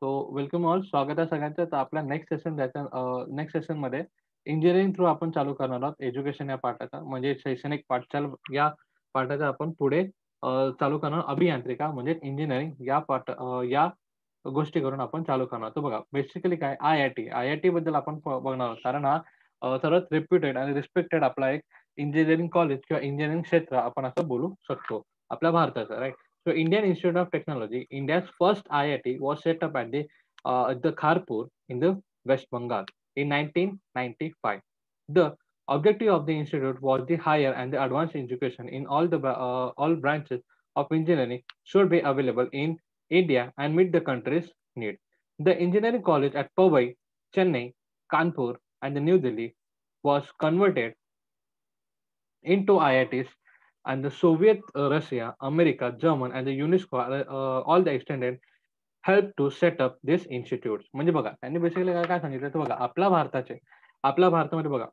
So welcome all. स्वागत आहे सगळ्यांचं. तर आपला नेक्स्ट सेशनमध्ये इंजिनिअरिंग थ्रू आपण चालू करणार आहोत एज्युकेशन या पाठाचा. म्हणजे शैक्षणिक पाठचाल या पाठाचा आपण पुढे चालू करणार अभियांत्रिका म्हणजे इंजिनिअरिंग या गोष्टी करून आपण चालू करणार. तर बघा बेसिकली काय आय-आय-टी बद्दल आपण बघणार आहोत. कारण हा सर्वात रेप्युटेड आणि रिस्पेक्टेड आपला एक इंजिनिअरिंग कॉलेज किंवा इंजिनिअरिंग क्षेत्र आपण असं बोलू शकतो. आपल्या भारताचं right. So Indian Institute of Technology, India's first IIT, was set up at the Kharpur in the West Bengal in 1995. The objective of the institute was the higher and the advanced education in all branches of engineering should be available in India and meet the country's need. The engineering college at Powai, Chennai, Kanpur, and the New Delhi was converted into IITs, and the Soviet Russia, America, German, and the UNESCO, all the extended help to set up this institutes. म्हणजे बघा त्यांनी basically काय काय सांगितलं तर बघा आपल्या भारतामध्ये बघा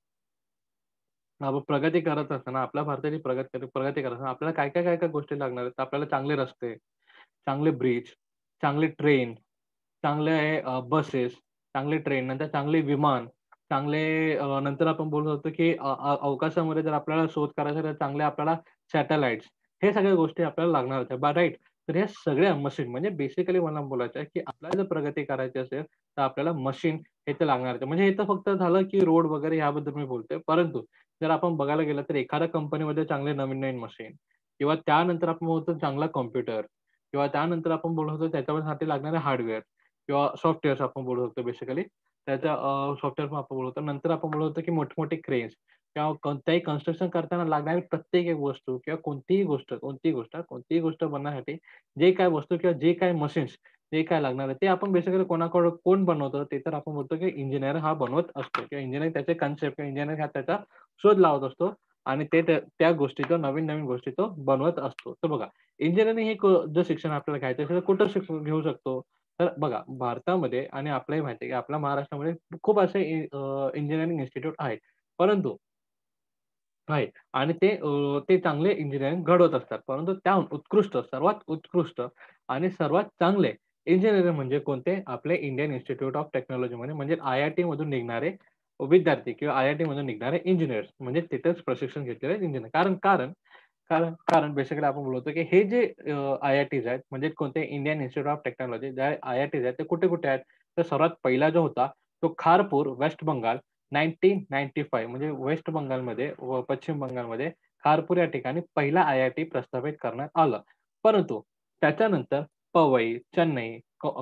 आपण प्रगती करत असताना आपल्या भारताची प्रगती करत असताना आपल्याला काय काय गोष्टी लागणार आहेत. तर आपल्याला चांगले रस्ते, चांगले ब्रिज, चांगले ट्रेन, चांगले बसेस, चांगले ट्रेन, नंतर चांगले विमान, चांगले नंतर आपण बोलू शकतो, की अवकाशामध्ये जर आपल्याला शोध करायचा तर चांगले आपल्याला सॅटेलाइट्स, हे सगळ्या गोष्टी आपल्याला लागणार होत्या. राइट. तर ह्या सगळ्या मशीन म्हणजे बेसिकली मला बोलायचं आहे, की आपल्याला जर प्रगती करायची असेल, तर आपल्याला मशीन हे तर लागणार आहे. म्हणजे हे तर फक्त झालं, की रोड वगैरे याबद्दल मी बोलतोय. परंतु जर आपण बघायला गेलं तर एखाद्या कंपनीमध्ये चांगले नवीन-नवीन मशीन किंवा त्यानंतर आपण बोलतो चांगला कॉम्प्युटर किंवा त्यानंतर आपण बोलत होतो त्याच्यासाठी लागणारे हार्डवेअर किंवा सॉफ्टवेअर्स आपण बोलत होतो बेसिकली. त्याच्या सॉफ्टवेअर पण आपण बोलतो. नंतर आपण बोलत होतो, की मोठे-मोठे क्रेन्स किंवा कोणत्याही कन्स्ट्रक्शन करताना लागणारी प्रत्येक एक वस्तू किंवा कोणतीही गोष्ट बनवण्यासाठी जे काही वस्तू किंवा जे काही मशीन्स जे काय लागणार आहे, ते आपण बेसिकली कोण बनवतं? ते तर आपण बोलतो, की इंजिनिअर हा बनवत असतो किंवा इंजिनिअर त्याचे कन्सेप्ट किंवा इंजिनिअर हा त्याचा शोध लावत असतो आणि ते त्या गोष्टी नवीन-नवीन गोष्टी तो बनवत असतो. तर बघा इंजिनिअरिंग हे जर शिक्षण आपल्याला घ्यायचं असेल, तर कुठं घेऊ शकतो? तर बघा भारतामध्ये आणि आपल्यालाही माहिती आहे, की आपल्या महाराष्ट्रामध्ये खूप असे इंजिनिअरिंग इन्स्टिट्यूट आहेत. परंतु आहे आणि ते चांगले इंजिनिअरिंग घडवत असतात. परंतु त्याहून सर्वात उत्कृष्ट आणि सर्वात चांगले इंजिनिअर म्हणजे कोणते? आपले इंडियन इन्स्टिट्यूट ऑफ टेक्नॉलॉजीमध्ये म्हणजे आय-आय-टी मधून निघणारे विद्यार्थी किंवा आय-आय-टी मधून निघणारे इंजिनिअर्स म्हणजे तिथेच प्रशिक्षण घेतलेले इंजिनिअर. कारण बेसिकली आपण बोलतो, की हे जे आय-आय-टीज आहेत म्हणजे कोणते इंडियन इन्स्टिट्यूट ऑफ टेक्नॉलॉजी ज्या आय-आय-टीज आहेत ते कुठे-कुठे आहेत? तर सर्वात पहिला जो होता तो खारपूर, वेस्ट बंगाल 1995 म्हणजे वेस्ट बंगालमध्ये व पश्चिम बंगालमध्ये खारपूर या ठिकाणी पहिला आय-आय-टी प्रस्थापित करण्यात आलं. परंतु त्याच्यानंतर पवई, चेन्नई,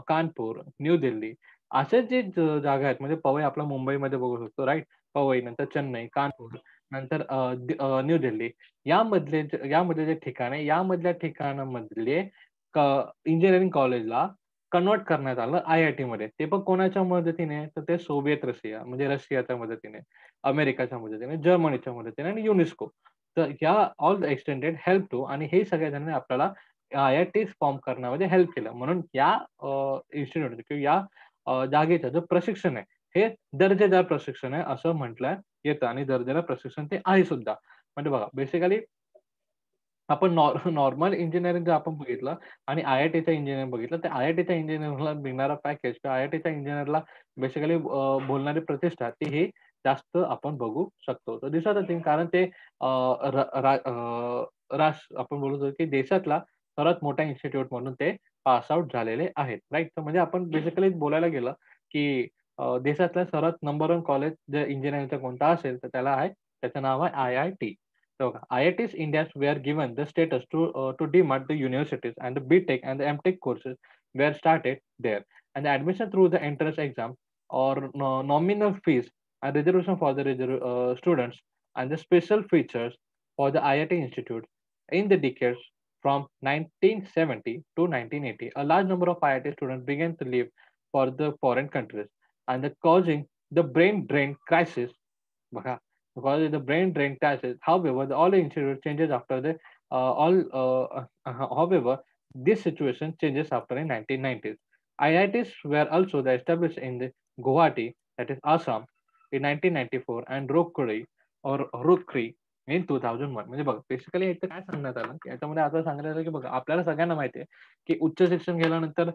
कानपूर, न्यू दिल्ली असे जे जागा आहेत म्हणजे पवई आपला मुंबईमध्ये बघू शकतो राइट. पवई नंतर चेन्नई, कानपूर नंतर न्यू दिल्ली यामधले जे ठिकाण आहे, यामधल्या ठिकाणामधले इंजिनिअरिंग कॉलेजला कन्व्हर्ट करण्यात आलं आय-आय-टीमध्ये. ते पण कोणाच्या मदतीने? तर ते सोव्हिएत रशिया म्हणजे रशियाच्या मदतीने, अमेरिकाच्या मदतीने, जर्मनीच्या मदतीने आणि युनेस्को. तर ह्या all the extended help to आणि हे सगळ्या जणांनी आपल्याला आय-आय-टीज फॉर्म करण्यामध्ये हेल्प केलं. म्हणून या इन्स्टिट्यूट किंवा या जागेचं जो प्रशिक्षण आहे, हे दर्जेदार प्रशिक्षण आहे असं म्हटलं येतं आणि दर्जेदार प्रशिक्षण ते आहे सुद्धा. म्हणजे बघा बेसिकली आपण नॉर्मल इंजिनिअरिंग जर आपण बघितलं आणि आय-आय-टीचं इंजिनिअरिंग बघितलं, तर आय-आय-टीच्या इंजिनिअरला मिळणारा पॅकेज किंवा आय-आय-टीच्या इंजिनिअरला बेसिकली बोलणारी प्रतिष्ठा ती ही जास्त आपण बघू शकतो. तर दिस आर द थिंग कारण ते अ, र रा आपण बोलतो की देशातला सर्वात मोठा इन्स्टिट्यूट म्हणून ते पास आउट झालेले आहेत. राइट. तर म्हणजे आपण बेसिकली बोलायला गेलं, की देशातला सर्वात नंबर 1 कॉलेज जर इंजिनिअरिंगचा कोणता असेल, तर त्याचं नाव आहे IIT. So IITs India were given the status to demark the universities and the BTech and the MTech courses were started there. And the admission through the entrance exam or nominal fees and reservation for the students and the special features for the IIT institute in the decades from 1970 to 1980. A large number of IIT students began to leave for the foreign countries and the causing the brain drain crisis because the brain drain crashes. However, all the institute changes after the all. However, this situation changes after in 1990s. IITs were also established in the Guwahati, that is Assam, in 1994, and Rukri in 2001 म्हणजे बघा basically एक तर काय सांगण्यात आलं, की याच्यामध्ये असं सांगण्यात आलं, की बघा आपल्याला सगळ्यांना माहिती आहे, की उच्च शिक्षण गेल्यानंतर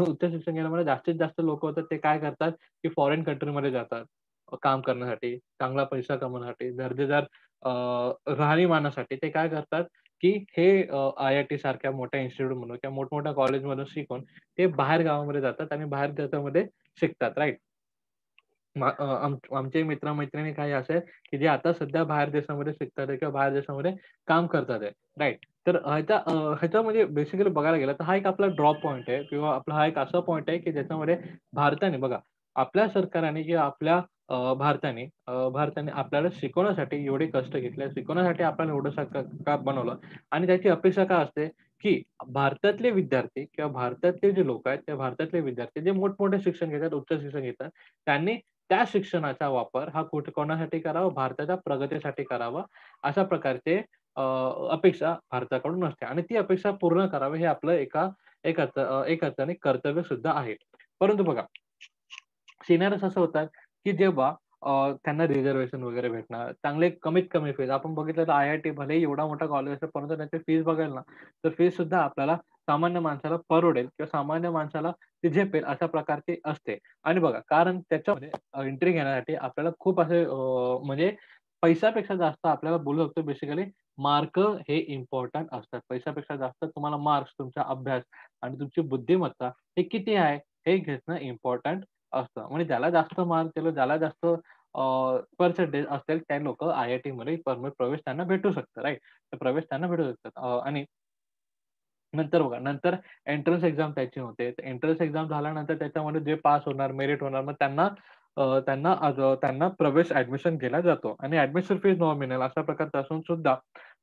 उच्च शिक्षण गेल्यामुळे जास्तीत जास्त लोकं होतात ते काय करतात, की फॉरेन कंट्रीमध्ये जातात काम करण्यासाठी, चांगला पैसा कमवण्यासाठी, दर्जेदार राहणीमानासाठी ते काय करतात, की हे IIT सारख्या मोठ्या इन्स्टिट्यूटमधून किंवा मोठमोठ्या कॉलेजमधून शिकून ते बाहेर गावामध्ये जातात आणि बाहेर देशामध्ये शिकतात, राइट? आमचे मित्र-मैत्रिणी काही असे आहेत, की जे आता सध्या बाहेर देशामध्ये शिकतात आहे किंवा बाहेर देशामध्ये काम करतात आहे. राइट. तर ह्याचा म्हणजे बेसिकली बघायला गेलं तर हा एक आपला ड्रॉप पॉइंट आहे किंवा आपला हा एक असा पॉइंट आहे, की ज्याच्यामध्ये भारताने बघा, आपल्या सरकारने किंवा आपल्या भारताने आपल्याला शिकवण्यासाठी एवढे कष्ट घेतले, शिकवण्यासाठी आपल्याला एवढं का बनवलं आणि त्याची अपेक्षा काय असते, की भारतातले विद्यार्थी किंवा भारतातले जे लोक आहेत, त्या भारतातले विद्यार्थी जे मोठमोठे शिक्षण घेतात, उच्च शिक्षण घेतात, त्यांनी त्या शिक्षणाचा वापर हा कुठे कोणासाठी करावा? भारताच्या प्रगतीसाठी करावा. अशा प्रकारचे अपेक्षा भारताकडून असते आणि ती अपेक्षा पूर्ण करावी हे आपलं एक अर्थाने कर्तव्य सुद्धा आहे. परंतु बघा, सिनारिओज असं होतात, की जेव्हा त्यांना रिझर्व्हेशन वगैरे भेटणार, चांगले कमीत कमी फीज आपण बघितलं तर IIT भलेही एवढा मोठा कॉलेज असेल, परंतु त्याची फीज बघाल ना, तर फीज सुद्धा आपल्याला सामान्य माणसाला परवडेल किंवा सामान्य माणसाला ती झेपेल अशा प्रकारची असते. आणि बघा कारण त्याच्यामध्ये एंट्री घेण्यासाठी आपल्याला खूप असे म्हणजे पैशापेक्षा जास्त आपल्याला बोलू शकतो बेसिकली मार्क हे इम्पोर्टंट असतात. पैशापेक्षा जास्त तुम्हाला मार्क्स, तुमचा अभ्यास आणि तुमची बुद्धिमत्ता हे किती आहे, हे घेणं इम्पोर्टंट असतं. म्हणजे ज्याला जास्त मार्क केलं, ज्याला जास्त पर्सेंटेज असेल, त्या लोकं IITमध्ये प्रवेश त्यांना भेटू शकतं, राइट? तर प्रवेश त्यांना भेटू शकतात. आणि नंतर बघा, नंतर एंट्रन्स एक्झाम त्याची होते. एंट्रन्स एक्झाम झाल्यानंतर त्याच्यामध्ये जे पास होणार, मेरिट होणार, मग त्यांना प्रवेश ॲडमिशन केला जातो आणि ॲडमिशन फीज नॉमिनल अशा प्रकारचं असून सुद्धा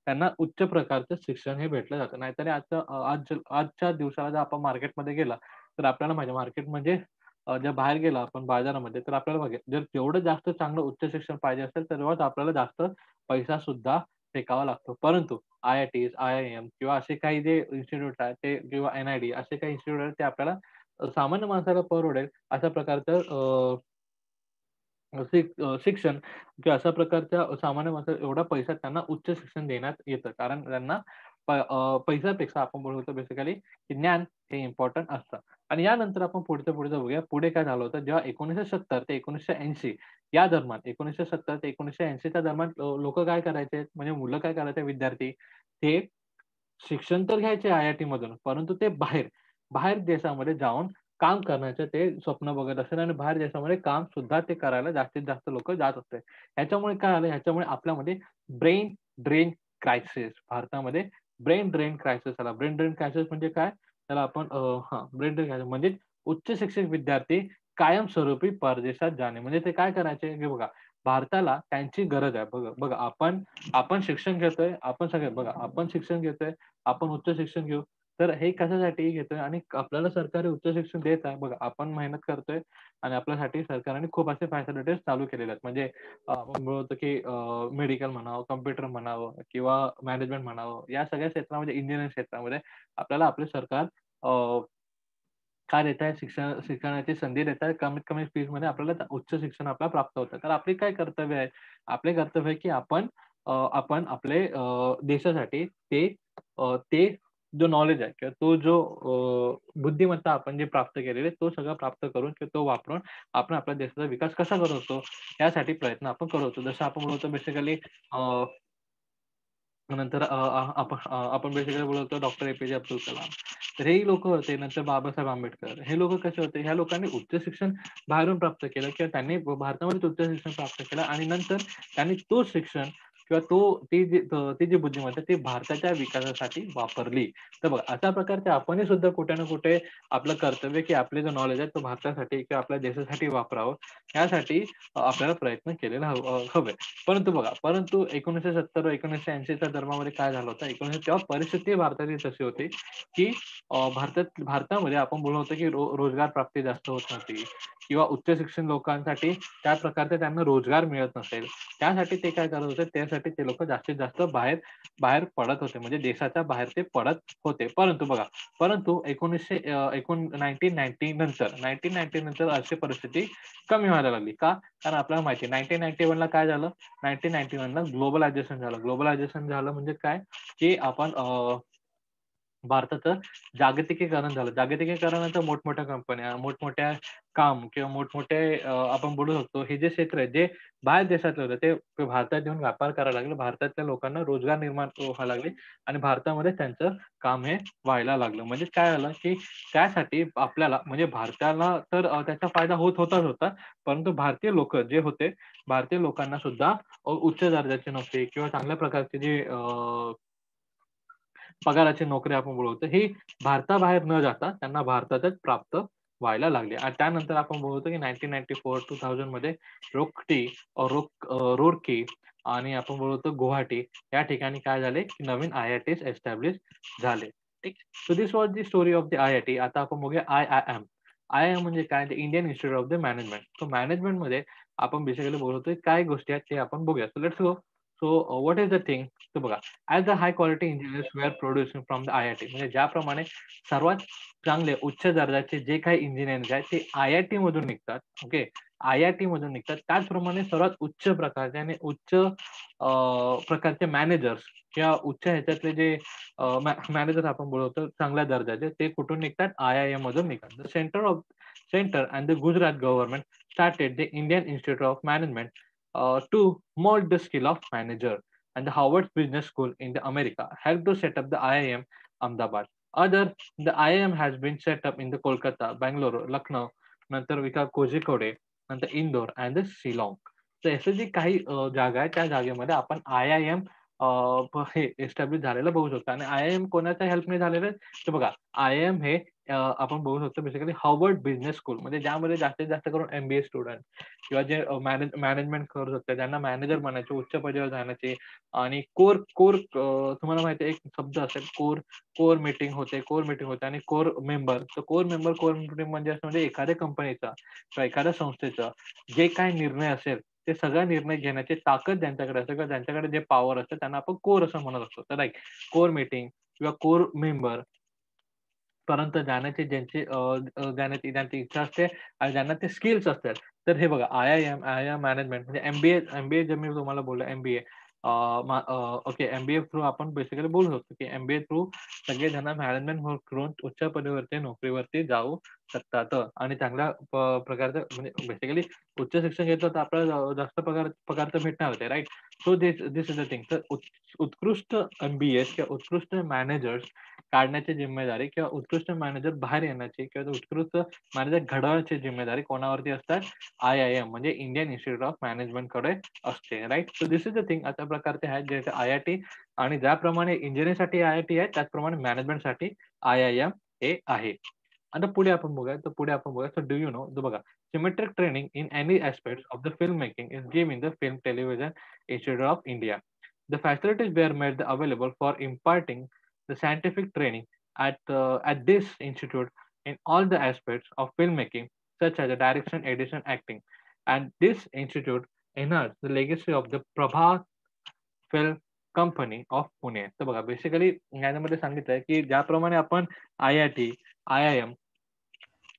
त्यांना उच्च प्रकारचं शिक्षण हे भेटलं जातं. नाहीतर आजच्या दिवसाला जर आपण मार्केटमध्ये गेला, तर आपल्याला माहिती आहे मार्केट म्हणजे जर बाहेर गेलो आपण बाजारामध्ये, तर आपल्याला बघेल जर जेवढं जास्त चांगलं उच्च शिक्षण पाहिजे असेल, तेव्हाच आपल्याला जास्त पैसा सुद्धा फेकावा लागतो. परंतु IITs, IIM किंवा असे काही जे इन्स्टिट्यूट आहेत ते किंवा NID असे काही इन्स्टिट्यूट आहेत ते आपल्याला सामान्य माणसाला परवडेल अशा प्रकारचं शिक्षण किंवा अशा प्रकारच्या सामान्य माणसाला एवढा पैसा त्यांना उच्च शिक्षण देण्यात येतं. कारण त्यांना पैशापेक्षा आपण बोलू शकतो बेसिकली ज्ञान हे इम्पोर्टंट असतं. आणि यानंतर आपण पुढचं बघूया. पुढे काय झालं होतं जेव्हा 1970 ते 1980 या दरम्यान 1970 ते 1980 च्या दरम्यान काय करायचे म्हणजे मुलं काय करायचे विद्यार्थी ते शिक्षण तर घ्यायचे IIT मधून, परंतु ते बाहेर देशामध्ये जाऊन काम करण्याचं ते स्वप्न बघत असेल आणि बाहेर देशामध्ये काम सुद्धा ते करायला जास्तीत जास्त लोकं जात होते. ह्याच्यामुळे काय आलं, ह्याच्यामुळे आपल्यामध्ये ब्रेन ड्रेन क्रायसिस भारतामध्ये ब्रेन ड्रेन क्रायसिस आला. ब्रेन ड्रेन क्रायसिस म्हणजे काय? त्याला आपण ब्रेन ड्रेन क्रायसिस म्हणजे उच्च शिक्षित विद्यार्थी कायमस्वरूपी परदेशात जाणे. म्हणजे ते काय करायचे, हे बघा भारताला त्यांची गरज आहे. बघा बघा आपण आपण शिक्षण घेतोय, आपण सगळे बघा आपण शिक्षण घेतोय, आपण उच्च शिक्षण घेऊ. तर हे कशासाठी घेतोय आणि आपल्याला सरकारी उच्च शिक्षण देत आहे. बघा आपण मेहनत करतोय आणि आपल्यासाठी सरकारने खूप असे फॅसिलिटीज चालू केलेले आहेत. म्हणजे आपण बोलतो की मेडिकल म्हणावं, कॉम्प्युटर म्हणावं किंवा मॅनेजमेंट म्हणावं, या सगळ्या क्षेत्रामध्ये इंजिनिअरिंग क्षेत्रामध्ये आपल्याला आपले सरकार काय देत आहे शिक्षणाची संधी देत आहे. कमीत कमी फीजमध्ये आपल्याला उच्च शिक्षण आपल्याला प्राप्त होतं. तर आपली काय कर्तव्य आहे? आपले कर्तव्य आहे की आपण आपले देशासाठी ते जो नॉलेज आहे किंवा तो जो बुद्धिमत्ता आपण जे प्राप्त केलेली आहे, तो सगळं प्राप्त करून किंवा तो वापरून आपण आपल्या देशाचा विकास कसा करू शकतो, यासाठी प्रयत्न आपण करतो. जसं आपण बोलतो बेसिकली नंतर आपण बेसिकली बोलतो डॉक्टर APJ अब्दुल कलाम. तर हेही लोकं होते. नंतर बाबासाहेब आंबेडकर. हे लोकं कसे होते? ह्या लोकांनी उच्च शिक्षण बाहेरून प्राप्त केलं किंवा त्यांनी भारतामध्येच उच्च शिक्षण प्राप्त केलं आणि नंतर त्यांनी तोच शिक्षण किंवा ती जी बुद्धिमत्ता ती भारताच्या विकासासाठी वापरली. तर बघा अशा प्रकारचे आपणही सुद्धा कुठे ना कुठे आपलं कर्तव्य की आपले जो नॉलेज आहे तो भारतासाठी किंवा आपल्या देशासाठी वापरावं. यासाठी आपल्याला प्रयत्न केलेला हवे. परंतु 1970 1980 च्या दरम्यानमध्ये काय झालं होतं, तेव्हा परिस्थिती भारताची तशी होती, की भारतामध्ये आपण बोललो होतो, की रोजगार प्राप्ती जास्त होत नव्हती किंवा उच्च शिक्षण लोकांसाठी त्या प्रकारचे त्यांना रोजगार मिळत नसेल. त्यासाठी ते काय करत होते, त्यासाठी त्यासाठी ते लोक जास्तीत जास्त बाहेर बाहेर पडत होते, म्हणजे देशाच्या बाहेर ते पडत होते. परंतु बघा, परंतु 1990 नंतर 1990 नंतर अशी परिस्थिती कमी व्हायला लागली. का? कारण आपल्याला माहिती आहे 1991 ला काय झालं? 1991 ला ग्लोबलायझेशन झालं. ग्लोबलायझेशन झालं म्हणजे काय? की आपण भारताचं जागतिकीकरण झालं. जागतिकीकरणाचं मोठमोठ्या कंपन्या, मोठमोठ्या काम किंवा मोठमोठे आपण बोलू शकतो हे जे क्षेत्र आहे, जे बाहेर देशातले होते, ते भारतात येऊन व्यापार करायला लागले. भारतातल्या लोकांना रोजगार निर्माण व्हायला लागले आणि भारतामध्ये त्यांचं काम हे व्हायला लागलं. म्हणजे काय झालं, की त्यासाठी आपल्याला म्हणजे भारताला तर त्याचा फायदा होताच होता. परंतु भारतीय लोकं जे होते, भारतीय लोकांना सुद्धा उच्च दर्जाची नोकरी किंवा चांगल्या प्रकारचे जे पगाराची नोकरी आपण बोलवतो, ही भारताबाहेर न जाता त्यांना भारतातच प्राप्त व्हायला लागली. आणि त्यानंतर आपण बोलतो की 1994-2000 मध्ये रोकटी रुरकी आणि आपण बोलतो गुवाहाटी या ठिकाणी काय झाले, की नवीन IITs एस्टॅब्लिश झाले. ठीक. So this was the story of the IIT. आता आपण बघूया IIM. IIM म्हणजे काय? ते Indian institute of the management. सो मॅनेजमेंटमध्ये आपण बेसिकली बोलतोय काय गोष्टी आहेत ते आपण बघूया. So let's go. So what is the thing? तर बघा, as a high quality engineers we are producing from the IIT. म्हणजे ज्याप्रमाणे सर्वात चांगले उच्च दर्जाचे जे काही इंजिनिअरिंग आहेत ते IIT मधून निघतात. ओके. IIT मधून निघतात. त्याचप्रमाणे सर्वात उच्च प्रकारचे आणि उच्च प्रकारचे मॅनेजर्स किंवा उच्च ह्याच्यातले जे मॅनेजर आपण बोलवतो चांगल्या दर्जाचे ते कुठून निघतात? IIM मधून निघतात. The centre and the Gujarat government started the Indian institute of management to mold the skill of manager. And the Harvard Business School in the America helped to set up the IIM Ahmedabad. The IIM has been set up in the Kolkata, Bangalore, Lucknow, नंतर विका कोझिकोडे, नंतर Indore and the Shillong. तर असे जे काही जागा आहे त्या जागेमध्ये आपण IIM हे एस्टॅब्लिश झालेलं बघू शकतो. आणि IIM कोणाच्या हेल्पने झालेलं आहे? तर बघा, IIM हे आपण बघू शकतो बेसिकली हार्वर्ड बिझनेस स्कूल, म्हणजे ज्यामध्ये जास्तीत जास्त करून MBA स्टुडंट किंवा जे मॅनेजमेंट करू शकते, ज्यांना मॅनेजर बनायचे, उच्च पदावर जाण्याचे आणि कोर कोर तुम्हाला माहिती आहे एक शब्द असेल कोर. कोर मीटिंग होते आणि कोर मेंबर. तर कोर मीटिंग म्हणजे असं म्हणजे एखाद्या कंपनीचा किंवा एखाद्या संस्थेचा जे काही निर्णय असेल ते सगळा निर्णय घेण्याची ताकद ज्यांच्याकडे असेल किंवा ज्यांच्याकडे जे पॉवर असते त्यांना आपण कोर असं म्हणत असतो. तर लाईक कोर मीटिंग किंवा कोर मेंबर पर्यंत जाण्याची जाण्याची ज्यांची इच्छा असते आणि ज्यांना ते स्किल्स असतात. तर हे बघा IIM मॅनेजमेंट म्हणजे MBA जे मी तुम्हाला बोललो MBA ओके MBA थ्रू आपण बेसिकली बोलू शकतो, की MBA थ्रू सगळेजण मॅनेजमेंट करून उच्च पदावरती नोकरीवरती जाऊ शकतात आणि चांगल्या प्रकारचं म्हणजे बेसिकली उच्च शिक्षण घेतलं तर आपल्याला जास्त पगार तर भेटणार होते right. So this is the thing. तर उत्कृष्ट MBAs किंवा उत्कृष्ट मॅनेजर्स काढण्याची जिम्मेदारी किंवा उत्कृष्ट मॅनेजर बाहेर येण्याची किंवा उत्कृष्ट मॅनेजर घडवण्याची जिम्मेदारी कोणावरती असतात? IIM म्हणजे इंडियन इन्स्टिट्यूट ऑफ मॅनेजमेंट कडे असते right. So this is the thing. अशा प्रकारचे आहेत जे IIT आणि ज्याप्रमाणे इंजिनिअरिंगसाठी IIT आहे त्याचप्रमाणे मॅनेजमेंटसाठी IIM हे आहे. आता पुढे आपण बघूया. So do you know? तर बघा, symmetric training in any aspects of the film making is given in the film television institute of India. The facilities were made available for imparting the scientific training at this institute in all the aspects of filmmaking, such as the direction, edition, acting. And this institute enhanced the legacy of the Prabhat Film Company of Pune. तर बघा basically यामध्ये सांगितलंय की ज्याप्रमाणे आपण IIT, IIM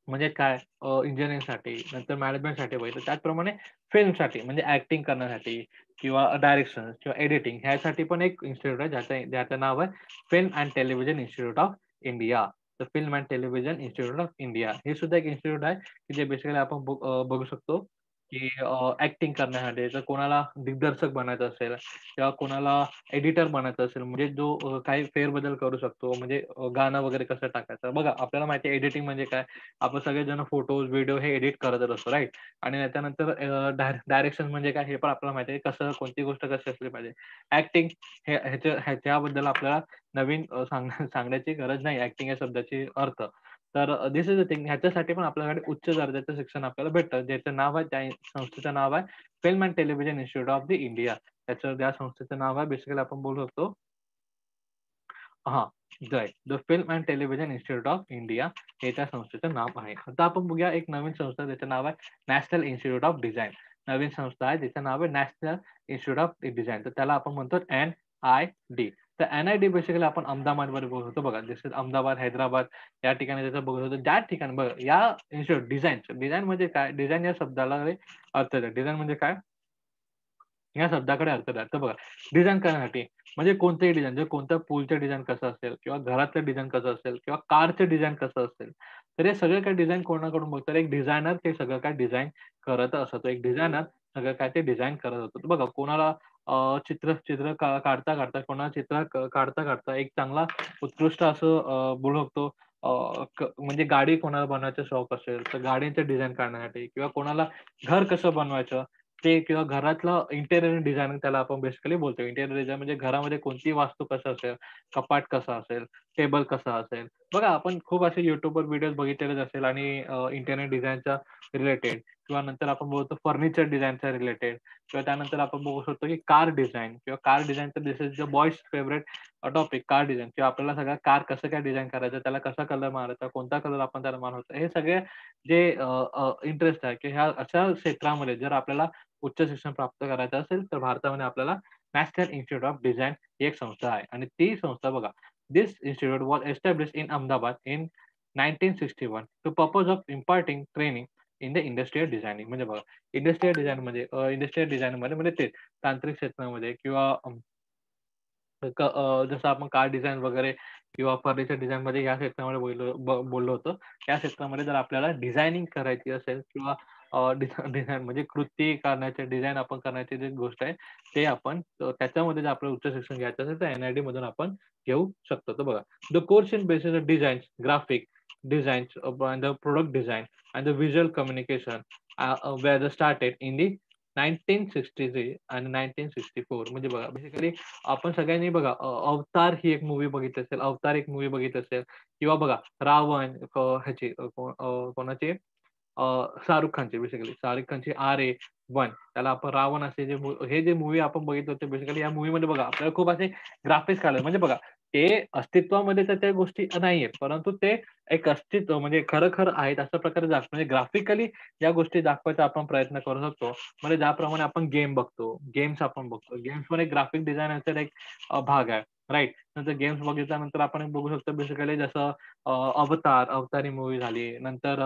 म्हणजे काय इंजिनिअरिंगसाठी नंतर मॅनेजमेंटसाठी बघितलं त्याचप्रमाणे फिल्मसाठी म्हणजे ऍक्टिंग करण्यासाठी किंवा डायरेक्शन किंवा एडिटिंग ह्यासाठी पण एक इन्स्टिट्यूट आहे ज्याचं नाव आहे film and television institute of India. तर film and television institute of India हे सुद्धा एक इन्स्टिट्यूट आहे की जे बेसिकली आपण बघू शकतो की ऍक्टिंग करण्यासाठी जर कोणाला दिग्दर्शक बनायचं असेल किंवा कोणाला एडिटर बनायचं असेल म्हणजे जो काही फेरबदल करू शकतो म्हणजे गाणं वगैरे कसं टाकायचं. बघा आपल्याला माहिती आहे एडिटिंग म्हणजे काय? आपण सगळेजण फोटोज, व्हिडिओ हे एडिट करतच असतो राईट. आणि त्याच्यानंतर डायरेक्शन म्हणजे काय हे पण आपल्याला माहिती आहे कसं कोणती गोष्ट कशी असली पाहिजे. ऍक्टिंग ह्याच्याबद्दल आपल्याला नवीन सांगण्याची गरज नाही ऍक्टिंग या शब्दाची अर्थ. तर दिस इज द थिंग. ह्याच्यासाठी पण आपल्याकडे उच्च दर्जाचं शिक्षण आपल्याला भेटतं ज्याचं नाव आहे त्या संस्थेचं नाव आहे film and television institute of the India. त्याचं त्या संस्थेचं नाव आहे बेसिकली आपण बोलू शकतो हां, the film and television institute of India हे त्या संस्थेचं नाव आहे. आता आपण बघूया एक नवीन संस्था त्याचं नाव आहे नॅशनल इन्स्टिट्यूट ऑफ डिझाइन. नवीन संस्था आहे तिचं नाव आहे नॅशनल इन्स्टिट्यूट ऑफ डिझाइन. तर त्याला आपण म्हणतो NID. तर NID बेसिकली आपण अहमदाबादमध्ये बघत होतो बघा. जसं अहमदाबाद, हैदराबाद या ठिकाणी त्याचं बघत होतो. त्या ठिकाणी बघा या इन्स्टिट्यूट डिझाइन म्हणजे काय? डिझाइन या शब्दाला अर्थ आहे. डिझाइन म्हणजे काय? या शब्दाकडे अर्थ द्या. तर बघा डिझाइन करण्यासाठी म्हणजे कोणतेही डिझाइन म्हणजे कोणत्या पूलचं डिझाइन कसं असेल किंवा घराचं डिझाइन कसं असेल किंवा कारचं डिझाइन कसं असेल. तर हे सगळं काही डिझाइन कोणाकडून बघतो? तर एक डिझायनर ते सगळं काही डिझाइन करत असतो. एक डिझायनर सगळं काय ते डिझाइन करत असतो. तर बघा कोणाला चित्र चित्र काढता कोणाला चित्र काढता एक चांगला उत्कृष्ट असं बोलू शकतो म्हणजे गाडी कोणाला बनवायचा शौक असेल, तर गाडीचं डिझाइन काढण्यासाठी किंवा कोणाला घर कसं बनवायचं ते किंवा घरातलं इंटेरियर डिझायनिंग त्याला आपण बेसिकली बोलतो. इंटेरियर डिझाइन म्हणजे घरामध्ये कोणती वास्तू कसं असेल, कपाट कसं असेल, टेबल कसा असेल. बघा आपण खूप असे YouTubeवर व्हिडिओज बघितलेलेच असेल आणि इंटेरियर डिझाइनच्या रिलेटेड किंवा नंतर आपण बोलतो फर्निचर डिझाइनच्या रिलेटेड किंवा त्यानंतर आपण बघू शकतो की कार डिझाइन किंवा कार डिझाइनचं this is the boys favourite topic car design किंवा आपल्याला सगळ्या कार कसं काय डिझाइन करायचं, त्याला कसा कलर मारायचा, कोणता कलर आपण त्याला मारतो. हे सगळे जे इंटरेस्ट आहे किंवा ह्या अशा क्षेत्रामध्ये जर आपल्याला उच्च शिक्षण प्राप्त करायचं असेल, तर भारतामध्ये आपल्याला नॅशनल इन्स्टिट्यूट ऑफ डिझाइन ही एक संस्था आहे आणि ती संस्था बघा, this institute was established in Ahmedabad in 1961 to purpose of imparting training in the industrial designing. म्हणजे बघा, इंडस्ट्रियल डिझाइनमध्ये म्हणजे तेच तांत्रिक क्षेत्रामध्ये किंवा जसं आपण कार डिझाइन वगैरे किंवा फर्निचर डिझाइनमध्ये या क्षेत्रामध्ये बोललो होतो. या क्षेत्रामध्ये जर आपल्याला डिझायनिंग करायची असेल किंवा डिझाइन म्हणजे कृती करण्याचे डिझाइन आपण करण्याची जी गोष्ट आहे, ते आपण त्याच्यामध्ये जर आपल्याला उच्च शिक्षण घ्यायचं असेल, तर NID मधून आपण घेऊ शकतो. तर बघा, the course in basis of design, graphic design the product design and the visual communication were started in the 1963 आणि 1964 म्हणजे बघा बेसिकली आपण सगळ्यांनी बघा अवतार ही एक मूव्ही बघितली असेल, अवतार एक मूव्ही बघितली असेल किंवा बघा रावण ह्याची कोणाची शाहरुख खानची बेसिकली शाहरुख खानची RA1 त्याला आपण रावण असे हे जे मूव्ही आपण बघितलं होते बेसिकली या मूव्हीमध्ये बघा आपल्याला खूप असे ग्राफिक्स काढले म्हणजे बघा ते अस्तित्वामध्ये तर त्या गोष्टी नाहीयेत, परंतु ते एक अस्तित्व म्हणजे खरं आहेत अशा प्रकारे म्हणजे ग्राफिकली ज्या गोष्टी दाखवायचा आपण प्रयत्न करू शकतो. म्हणजे ज्याप्रमाणे आपण गेम बघतो, गेम्स आपण बघतो. गेम्समध्ये ग्राफिक डिझायनरचा एक भाग आहे. राइट. नंतर गेम्स बघितल्यानंतर आपण बघू शकतो बेसिकली जसं अवतार ही मूव्ही झाली. नंतर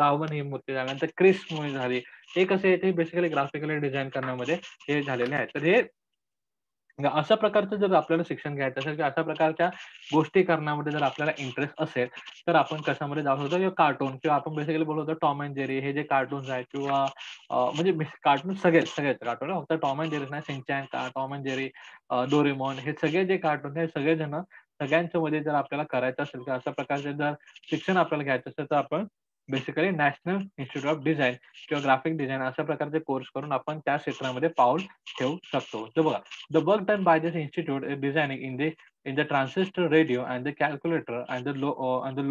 रावण ही मूर्ती झाली. नंतर क्रिस मूव्ही झाली. हे कसे ते बेसिकली ग्राफिकली डिझाइन करण्यामध्ये हे झालेले आहेत. तर हे अशा प्रकारचं जर आपल्याला शिक्षण घ्यायचं असेल किंवा अशा प्रकारच्या गोष्टी करण्यामध्ये जर आपल्याला इंटरेस्ट असेल, तर आपण कशामध्ये जाऊ शकतो किंवा कार्टून किंवा आपण बेसिकली बोलतो टॉम अँड जेरी हे जे कार्टून्स आहेत किंवा म्हणजे कार्टून सगळेच कार्टून फक्त टॉम अँड जेरी नाही, Shin-chan, Tom and Jerry, Doraemon हे सगळे जे कार्टून हे सगळेजण सगळ्यांच्या मध्ये जर आपल्याला करायचं असेल किंवा अशा प्रकारचे जर शिक्षण आपल्याला घ्यायचं असेल, तर आपण basically national institute of design किंवा ग्राफिक डिझाइन अशा प्रकारचे कोर्स करून आपण त्या क्षेत्रामध्ये पाऊल ठेवू शकतो. तर बघा the work done by this institute is designing in the transistor radio and the calculator and the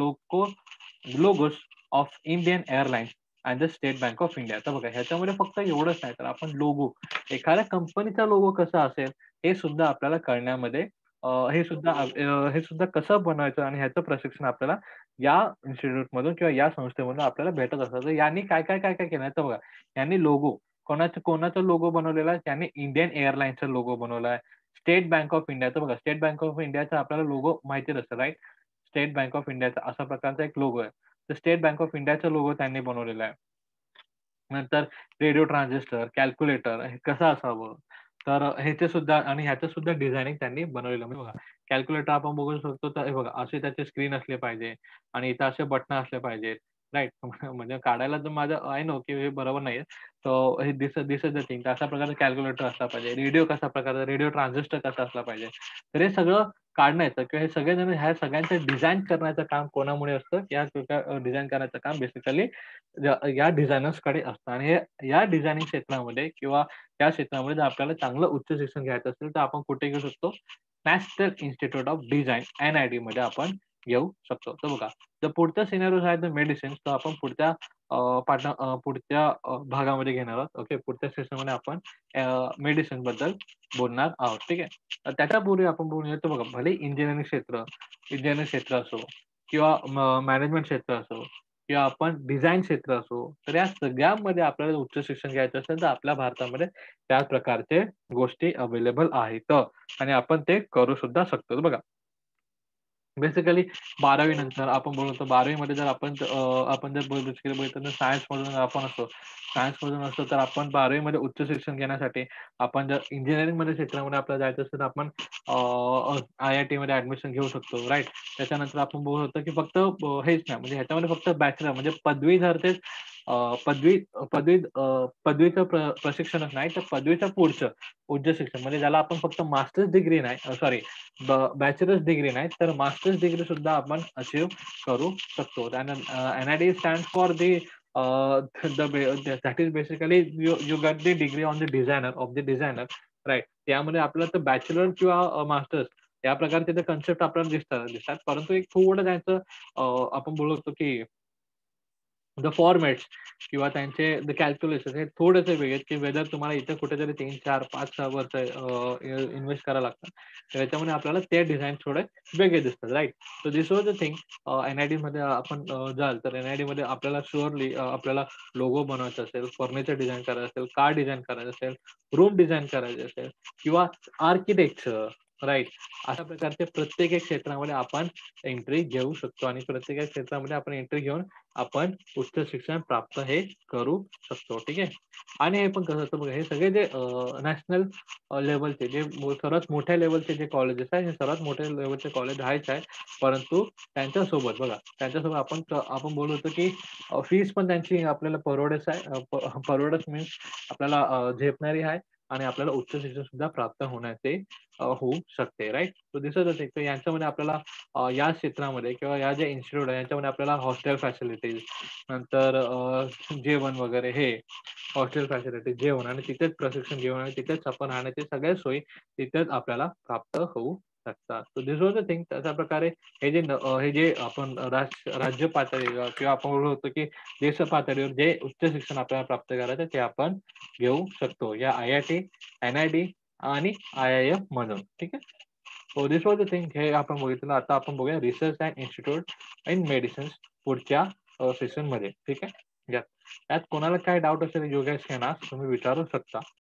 logos of Indian Airlines and the State Bank of India. तर बघा ह्याच्यामध्ये फक्त एवढंच नाही तर आपण लोगो एखाद्या कंपनीचा लोगो कसा असेल हे सुद्धा आपल्याला कळण्यामध्ये हे सुद्धा कसं बनवायचं आणि ह्याचं प्रशिक्षण आपल्याला या इन्स्टिट्यूट मधून किंवा या संस्थेमधून आपल्याला भेटत असतं. तर यांनी काय केलं तर बघा यांनी लोगो कोणाचा लोगो बनवलेला आहे? त्याने इंडियन एअरलाईन्सचा लोगो बनवला आहे. स्टेट बँक ऑफ इंडियाचा बघा, स्टेट बँक ऑफ इंडियाचा आपल्याला लोगो माहितीच असेल राइट? स्टेट बँक ऑफ इंडियाचा अशा प्रकारचा एक लोगो आहे. तर स्टेट बँक ऑफ इंडियाचा लोगो त्यांनी बनवलेला आहे. नंतर रेडिओ ट्रान्झिस्टर, कॅल्क्युलेटर हे कसं असावं? तर ह्याचे सुद्धा आणि ह्याचं सुद्धा डिझायनिंग त्यांनी बनवलेलं म्हणजे बघा, कॅल्क्युलेटर आपण बघू शकतो तर हे बघा असे त्याचे स्क्रीन असले पाहिजे आणि इथं असे बटन असले पाहिजेत. राइट. म्हणजे काढायला तर माझं आय नो की हे बरोबर नाहीये. तर हे दिसत थिंग अशा प्रकारचा कॅल्क्युलेटर असला पाहिजे. रेडिओ कशा प्रकारचा रेडिओ ट्रान्झिस्टर कसा असला पाहिजे. तर हे सगळं काढण्याचं किंवा हे सगळेजण ह्या सगळ्यांचं डिझाइन करण्याचं काम कोणामुळे असतं? या डिझाइन करण्याचं काम बेसिकली या डिझायनर्सकडे असतं आणि या डिझायनिंग क्षेत्रामध्ये किंवा त्या क्षेत्रामध्ये जर आपल्याला चांगलं उच्च शिक्षण घ्यायचं असेल, तर आपण कुठे घेऊ शकतो? National institute of design NID मध्ये आपण घेऊ शकतो. तर बघा, जर पुढचा सिनारिओ आहे तर मेडिसिन तर आपण पुढच्या भागामध्ये घेणार आहोत. ओके. पुढच्या सेशनमध्ये आपण मेडिसिन बद्दल बोलणार आहोत. ठीक आहे. त्याच्यापूर्वी आपण बोलूया तर बघा, भले इंजिनिअरिंग क्षेत्र असो किंवा मॅनेजमेंट क्षेत्र असो किंवा आपण डिझाइन क्षेत्र असो, तर या सगळ्यामध्ये आपल्याला उच्च शिक्षण घ्यायचं असेल, तर आपल्या भारतामध्ये त्या प्रकारचे गोष्टी अवेलेबल आहेत आणि आपण ते करू सुद्धा शकतो. बघा, बेसिकली 12वी नंतर आपण बोलतो 12वी मध्ये जर आपण जर बेसिकली बघितलं तर सायन्समधून आपण असतो. सायन्समधून असतो तर आपण 12वी मध्ये उच्च शिक्षण घेण्यासाठी आपण जर इंजिनिअरिंगमध्ये क्षेत्रामध्ये आपल्याला जायचं असेल तर आपण IIT मध्ये ॲडमिशन घेऊ शकतो, राइट? त्याच्यानंतर आपण बोलत होतो की फक्त हेच नाही म्हणजे ह्याच्यामध्ये फक्त बॅचलर म्हणजे पदवीधर ते पदवी पदवी पदवीचं प्रशिक्षणच नाही, तर पदवीच्या पुढचं उच्च शिक्षण म्हणजे ज्याला आपण फक्त मास्टर्स डिग्री नाही सॉरी बॅचलर्स डिग्री नाही, तर मास्टर्स डिग्री सुद्धा आपण अचीव्ह करू शकतो. NID stands for that is basically you get the degree on the designer of the designer, right? त्यामध्ये आपल्याला तर बॅचलर किंवा मास्टर्स या प्रकारचे ते कन्सेप्ट आपल्याला दिसतात. परंतु एक थोडं त्यांचं आपण बोलतो की द फॉर्मॅट्स किंवा त्यांचे द कॅल्क्युलेशन हे थोडेसे वेगळे आहेत, की वेदर तुम्हाला इथे कुठेतरी 3, 4, 5, 6 वर्ष इन्व्हेस्ट करावं लागतं. तर याच्यामध्ये आपल्याला ते डिझाइन थोडे वेगळे दिसतात, right? So this was the thing. NIDमध्ये आपण जाल तर NIDमध्ये आपल्याला शुअरली आपल्याला लोगो बनवायचा असेल, फर्निचर डिझाइन करायचं असेल, कार डिझाइन करायचं असेल, रूम डिझाइन करायचे असेल किंवा आर्किटेक्चर, राइट? अशा प्रकारचे प्रत्येक एक क्षेत्रामध्ये आपण एंट्री घेऊ शकतो आणि प्रत्येक एक क्षेत्रामध्ये आपण एंट्री घेऊन आपण उच्च शिक्षण प्राप्त हे करू शकतो. ठीक आहे. आणि हे पण कसं असतं बघा, हे सगळे जे नॅशनल लेव्हलचे जे सर्वात मोठ्या लेव्हलचे जे कॉलेजेस आहेत, हे सर्वात मोठ्या लेव्हलचे कॉलेज आहेच आहे. परंतु त्यांच्यासोबत बघा, त्यांच्यासोबत आपण बोलत होतो, की फीस पण त्यांची आपल्याला परवडेच आहे. परवडत मीन्स आपल्याला झेपणारी आहे आणि आपल्याला उच्च शिक्षण सुद्धा प्राप्त होण्याचे होऊ शकते, right? So this is the thing. तर यांच्यामध्ये आपल्याला या क्षेत्रामध्ये किंवा या ज्या इन्स्टिट्यूट आहे यांच्यामध्ये आपल्याला हॉस्टेल फॅसिलिटीज नंतर जेवण वगैरे हे हॉस्टेल फॅसिलिटी, जेवण आणि तिथेच प्रशिक्षण घेऊन आणि तिथेच आपण राहण्याची सगळ्या सोयी तिथेच आपल्याला प्राप्त होऊ शकतात. So this was the thing. तशा प्रकारे हे जे आपण राज्य पातळीवर किंवा आपण बोललो होतो की देश पातळीवर जे उच्च शिक्षण आपल्याला प्राप्त करायचं ते आपण घेऊ शकतो या IIT, NID आणि IIM मधून. ठीक आहे. So this was the thing. हे आपण बघितलं. आता आपण बघूया research and institute in medicines पुढच्या सेशनमध्ये. ठीक आहे. यात कोणाला काय डाऊट असेल योगेश यांना तुम्ही विचारू शकता.